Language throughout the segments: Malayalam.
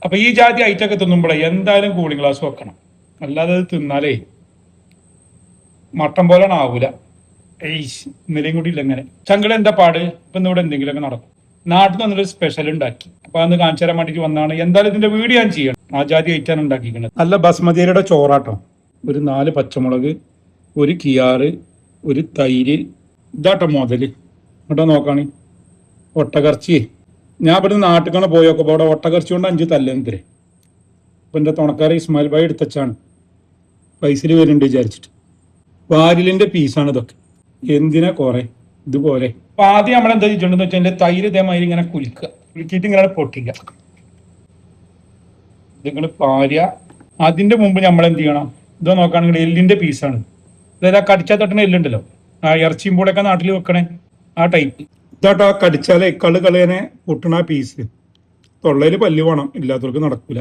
അപ്പൊ ഈ ജാതി ഐറ്റൊക്കെ തിന്നുമ്പോഴേ എന്തായാലും കൂളിംഗ് ഗ്ലാസ് വെക്കണം. അല്ലാതെ അത് തിന്നാലേ മട്ടൻ പോലെ ആവൂല. ഇന്നലെയും കൂടി ഇല്ല ഇങ്ങനെ ചങ്കട എന്താ പാട്. ഇപ്പൊ ഇവിടെ എന്തെങ്കിലുമൊക്കെ നടക്കും. നാട്ടിൽ നിന്ന് വന്നൊരു സ്പെഷ്യൽ ഉണ്ടാക്കി. അപ്പൊ അന്ന് കാണിച്ചു തരാൻ വേണ്ടിട്ട് വന്നാണ്. എന്തായാലും ഇതിന്റെ വീഡിയോ ഞാൻ ചെയ്യണം. ആ ജാതി ഐറ്റാണ് ഉണ്ടാക്കിക്കുന്നത്. നല്ല ബസ്മതിയുടെ ചോറാട്ടോ. ഒരു 4 പച്ചമുളക്, ഒരു കിയാറ്, ഒരു തൈര്. ഇതാട്ടോ മുതല്. ഇങ്ങോട്ടോ നോക്കാണ് ഒട്ടകർച്ചി. ഞാൻ ഇവിടെ നാട്ടിൽ പോയൊക്കെ ഇവിടെ ഒട്ടകർച്ചി കൊണ്ട് 5 തല്ലെന്തരേ. ഇപ്പൊ എന്റെ തുണക്കാരെ ഇസ്മായിൽ ഭായി എടുത്തച്ചാണ്. പൈസയിൽ വരുന്നുണ്ട് വിചാരിച്ചിട്ട്. വാരിലിന്റെ പീസാണ് ഇതൊക്കെ. എന്തിനാ കുറെ ഇതുപോലെ. അപ്പൊ ആദ്യം നമ്മൾ എന്താ ചെയ്തിട്ടുണ്ടെന്ന് വെച്ചാൽ എന്റെ തൈര് ഇതേമാതിരി ഇങ്ങനെ കുലുക്കിയിട്ട് ഇങ്ങനെ പൊട്ടിക്കുക. ഇതിങ്ങൾ പാര്യ. അതിന്റെ മുമ്പ് നമ്മൾ എന്ത് ചെയ്യണം? ഇതോ നോക്കുകയാണെങ്കിൽ എല്ലിന്റെ പീസാണ്. അതായത് ആ കടിച്ചാൽ തട്ടുന്ന എല്ലുണ്ടല്ലോ, ആ ഇറച്ചിയും കൂടെയൊക്കെ നാട്ടിൽ വെക്കണേ ആ ടൈപ്പ്. ഇതാട്ടോ ആ കടിച്ചാലേ കളേനെ പൊട്ടണ പീസ്. തൊള്ളയിൽ പല്ല് വേണം, ഇല്ലാത്തവർക്ക് നടക്കൂല.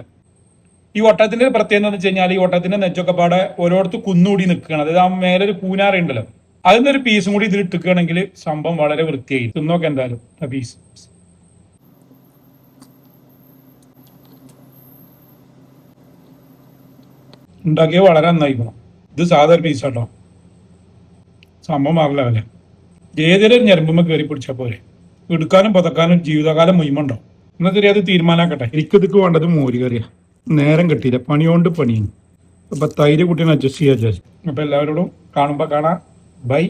ഈ ഒട്ടത്തിന്റെ പ്രത്യേകത എന്ന് വെച്ച് കഴിഞ്ഞാൽ ഈ ഒട്ടത്തിന്റെ നെച്ചൊക്കെ പാടെ ഓരോരുത്തർ കുന്നുകൂടി നിൽക്കുകയാണ്. അതായത് ആ മേലെ ഒരു കൂനാറുണ്ടല്ലോ, അതിനൊരു പീസും കൂടി ഇതിൽ ഇട്ടിക്കുകയാണെങ്കിൽ സംഭവം വളരെ വൃത്തിയായി. തിന്നോക്കെ എന്തായാലും ആ പീസ് ഉണ്ടാക്കിയത് വളരെ നന്നായി പോകണം. ഇത് സാധാരണ പീസാട്ടോ, സംഭവം മാറില്ല അല്ലേ. ഏതൊരു ഞരമ്പുമ്പോ കയറി പിടിച്ചാൽ പോരെ. എടുക്കാനും പതക്കാനും ജീവിതകാലം മുയ്മുണ്ടാവും. എന്നാൽ ശരി, അത് തീരുമാനാക്കട്ടെ. എനിക്കിതൊക്കെ വേണ്ടത് മോര് കറിയാ. നേരം കിട്ടിയില്ല, പണിയോണ്ട് പണിയും. അപ്പൊ തൈര് കുട്ടീനെ അഡ്ജസ്റ്റ് ചെയ്യാ. അപ്പൊ എല്ലാവരോടും കാണുമ്പോ കാണാം. ബൈ.